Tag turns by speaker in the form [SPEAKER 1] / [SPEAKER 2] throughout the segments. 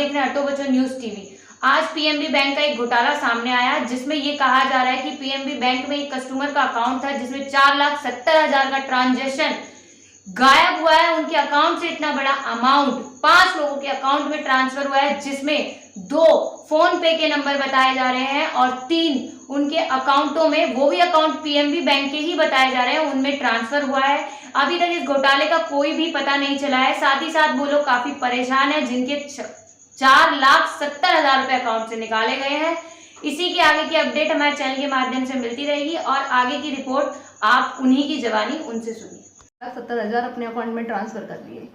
[SPEAKER 1] देख रहे हैं ऑटो बच्चों न्यूज टीवी। आज पीएनबी बैंक का एक घोटाला सामने आया जिसमें ये कहा जा रहा है कि पीएनबी बैंक में एक कस्टमर का अकाउंट था जिसमें 4,70,000 का ट्रांजैक्शन गायब हुआ है। उनके अकाउंट से इतना बड़ा अमाउंट 5 लोगों के अकाउंट में ट्रांसफर हुआ है, जिसमें 2 फोन पे के नंबर बताए जा रहे हैं और 3 उनके अकाउंटों में, वो भी अकाउंट पीएनबी बैंक के ही बताए जा रहे हैं, उनमें ट्रांसफर हुआ है। अभी तक इस घोटाले का कोई भी पता नहीं चला है। साथ ही साथ वो लोग काफी परेशान है जिनके 4,70,000 रुपए अकाउंट से निकाले गए हैं। इसी के आगे की अपडेट हमारे चैनल के माध्यम से मिलती रहेगी और आगे की रिपोर्ट आप उन्हीं की जबानी उनसे सुनिए।
[SPEAKER 2] 70,000 अपने अकाउंट में ट्रांसफर कर लिए।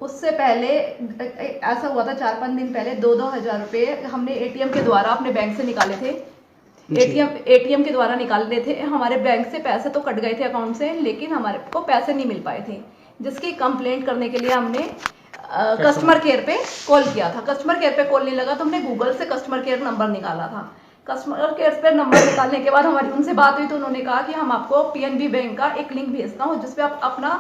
[SPEAKER 2] उससे पहले ऐसा हुआ था 4-5 दिन पहले 2-2 हज़ार रुपये हमने एटीएम के द्वारा अपने बैंक से निकाले थे। एटीएम के द्वारा निकालने थे। हमारे बैंक से पैसे तो कट गए थे अकाउंट से, लेकिन हमारे को पैसे नहीं मिल पाए थे, जिसकी कंप्लेंट करने के लिए हमने कस्टमर केयर पे कॉल किया था। कस्टमर केयर पे कॉल नहीं लगा तो हमने गूगल से कस्टमर केयर नंबर निकाला था। कस्टमर केयर पे नंबर निकालने के बाद हमारी उनसे बात हुई तो उन्होंने कहा कि हम आपको पीएनबी बैंक का एक लिंक भेजता हूँ जिसपे आप अपना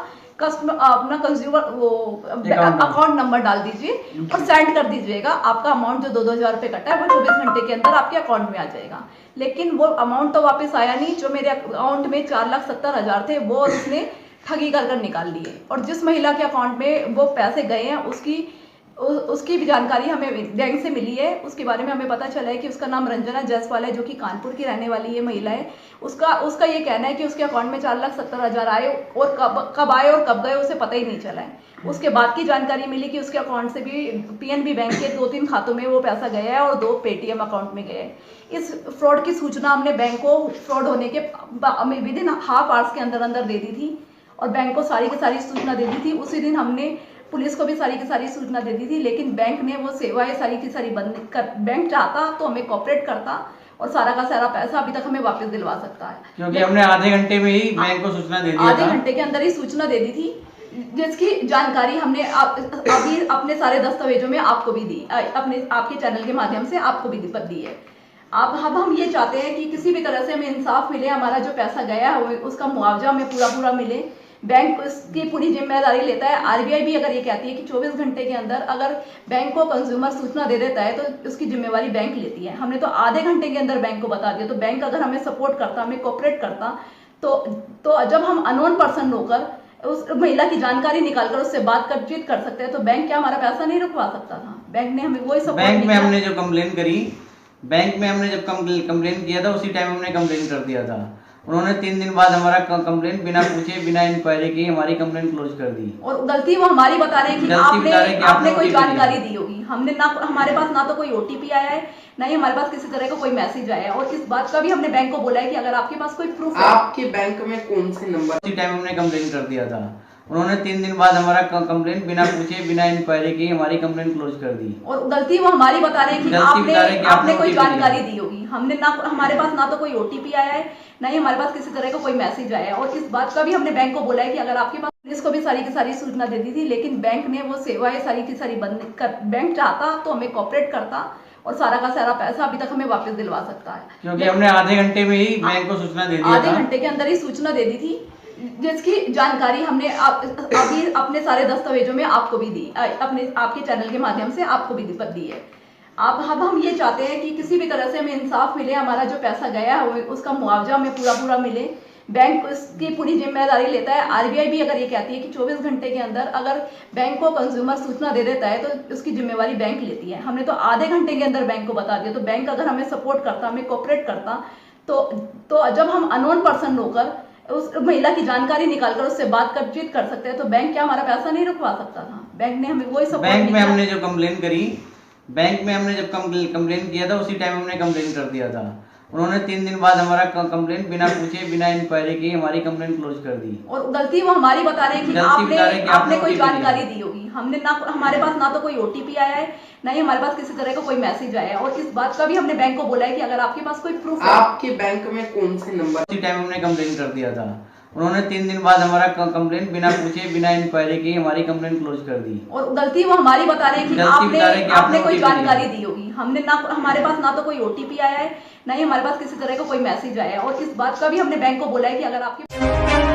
[SPEAKER 2] कंज्यूमर वो अकाउंट नंबर डाल दीजिए और सेंड कर दीजिएगा। आपका अमाउंट जो 2-2 हज़ार रुपये कटा है वो 24 घंटे के अंदर आपके अकाउंट में आ जाएगा। लेकिन वो अमाउंट तो वापस आया नहीं। जो मेरे अकाउंट में 4,70,000 थे वो उसने ठगी कर निकाल लिए, और जिस महिला के अकाउंट में वो पैसे गए हैं उसकी भी जानकारी हमें बैंक से मिली है। उसके बारे में हमें पता चला है कि उसका नाम रंजना जायसवाल है, जो कि कानपुर की रहने वाली ये महिला है। उसका ये कहना है कि उसके अकाउंट में 4,70,000 आए और कब आए और कब गए उसे पता ही नहीं चला है। उसके बाद की जानकारी मिली कि उसके अकाउंट से भी पीएनबी बैंक के 2-3 खातों में वो पैसा गया है और 2 पेटीएम अकाउंट में गया है। इस फ्रॉड की सूचना हमने बैंक को फ्रॉड होने के विदिन हाफ आवर्स के अंदर दे दी थी और बैंक को सारी की सारी सूचना दे दी थी। उसी दिन हमने पुलिस को भी सारी की सारी सूचना दे दी थी, लेकिन बैंक ने वो सेवाएं सारी की सारी बंद कर। बैंक चाहता तो हमें कोऑपरेट करता और सारा का सारा पैसा अभी तक हमें वापस दिलवा सकता है,
[SPEAKER 3] क्योंकि हमने आधे घंटे में ही बैंक को सूचना दे दी था।
[SPEAKER 2] आधे घंटे के अंदर ही सूचना दे दी थी, जिसकी जानकारी हमने अभी अपने सारे दस्तावेजों में आपको भी दी, आपके चैनल के माध्यम से आपको भी दी है। अब हम ये चाहते हैं कि किसी भी तरह से हमें इंसाफ मिले, हमारा जो पैसा गया है उसका मुआवजा हमें पूरा मिले। बैंक उसकी पूरी जिम्मेदारी लेता है। आरबीआई भी अगर ये कहती है कि 24 घंटे के अंदर अगर बैंक को कंज्यूमर सूचना दे देता है तो उसकी जिम्मेवारी बैंक लेती है। हमने तो आधे घंटे के अंदर बैंक को बता दिया, तो बैंक अगर हमें सपोर्ट करता, हमें कोऑपरेट करता, तो जब हम अननोन पर्सन होकर उस महिला की जानकारी निकालकर उससे बातचीत कर सकते हैं, तो बैंक क्या हमारा पैसा नहीं रुकवा सकता था? बैंक ने हमें वही सपोर्ट।
[SPEAKER 3] बैंक में हमने जो कंप्लेन करी, बैंक में हमने जब कंप्लेन किया था उसी टाइम हमने कंप्लेन कर दिया था। उन्होंने 3 दिन बाद हमारा कंप्लेंट बिना पूछे बिना इंक्वायरी की हमारी कंप्लेंट क्लोज कर दी।
[SPEAKER 2] और गलती वो हमारी बता रहे हैं कि आपने कोई जानकारी दी होगी। हमने ना, हमारे पास ना तो कोई ओटीपी आया है, ना ही हमारे पास किसी तरह का कोई मैसेज आया है। और इस बात का भी हमने बैंक को बोला है कि अगर आपके पास कोई प्रूफ है।
[SPEAKER 4] आपके बैंक में कौन से नंबर?
[SPEAKER 3] उसी टाइम हमने कंप्लेन कर दिया था। उन्होंने 3 दिन बाद हमारा कंप्लेंट बिना पूछे बिना इंक्वायरी की हमारी कंप्लेंट क्लोज कर दी।
[SPEAKER 2] और गलती वो हमारी बता रहे हैं कि आपने कोई जानकारी दी होगी। हमने ना, हमारे पास ना तो कोई ओटीपी आया है, ना ही हमारे पास किसी तरह का कोई मैसेज आया है। और इस बात का भी हमने बैंक को बोला है कि अगर आपके पास, पुलिस को भी सारी की सारी सूचना दे दी थी, लेकिन बैंक ने वो सेवाएं सारी की सारी बंद कर। बैंक चाहता तो हमें कोऑपरेट करता और सारा का सारा पैसा अभी तक हमें वापस दिलवा सकता है,
[SPEAKER 3] क्योंकि हमने आधे घंटे में ही बैंक को सूचना दे दी था।
[SPEAKER 2] आधे घंटे के अंदर ही सूचना दे दी थी, जिसकी जानकारी हमने अभी अपने सारे दस्तावेजों में आपको भी दी, आपके चैनल के माध्यम से आपको भी दी है। अब हम ये चाहते हैं कि किसी भी तरह से हमें इंसाफ मिले, हमारा जो पैसा गया है उसका मुआवजा हमें पूरा मिले। बैंक उसकी पूरी जिम्मेदारी लेता है। आरबीआई भी अगर ये कहती है कि 24 घंटे के अंदर अगर बैंक को कंज्यूमर सूचना दे देता है तो उसकी जिम्मेवारी बैंक लेती है। हमने तो आधे घंटे के अंदर बैंक को बता दिया, तो बैंक अगर हमें सपोर्ट करता, हमें कोऑपरेट करता, तो जब हम अननोन पर्सन होकर उस महिला की जानकारी निकालकर उससे बातचीत कर सकते हैं, तो बैंक क्या हमारा पैसा नहीं रुकवा सकता था? बैंक ने हमें वही सपोर्ट।
[SPEAKER 3] बैंक में हमने जो कंप्लेन करी, बैंक में हमने जब कंप्लेन किया था उसी टाइम हमने कंप्लेन कर दिया था। उन्होंने 3 दिन बाद हमारा कंप्लेंट बिना पूछे बिना इंक्वायरी की हमारी कंप्लेंट क्लोज कर दी।
[SPEAKER 2] और गलती वो हमारी बता रहे हैं कि आपने कोई जानकारी दी होगी। हमने ना, हमारे पास ना तो कोई ओटीपी आया है, ना ही हमारे पास किसी तरह का कोई मैसेज आया है। और इस बात का भी हमने बैंक को बोला है कि अगर आपके पास कोई प्रूफ है।
[SPEAKER 4] आपके बैंक में कौन से नंबर?
[SPEAKER 3] उसी टाइम हमने कंप्लेन कर दिया था। उन्होंने 3 दिन बाद हमारा कंप्लेंट बिना पूछे बिना इंक्वायरी की हमारी कंप्लेंट क्लोज कर दी।
[SPEAKER 2] और गलती वो हमारी बता रहे हैं कि आपने कोई जानकारी दी होगी। हमने ना, हमारे पास ना तो कोई ओटीपी आया है, ना ही हमारे पास किसी तरह का कोई मैसेज आया है। और इस बात का भी हमने बैंक को बोला है कि अगर आपके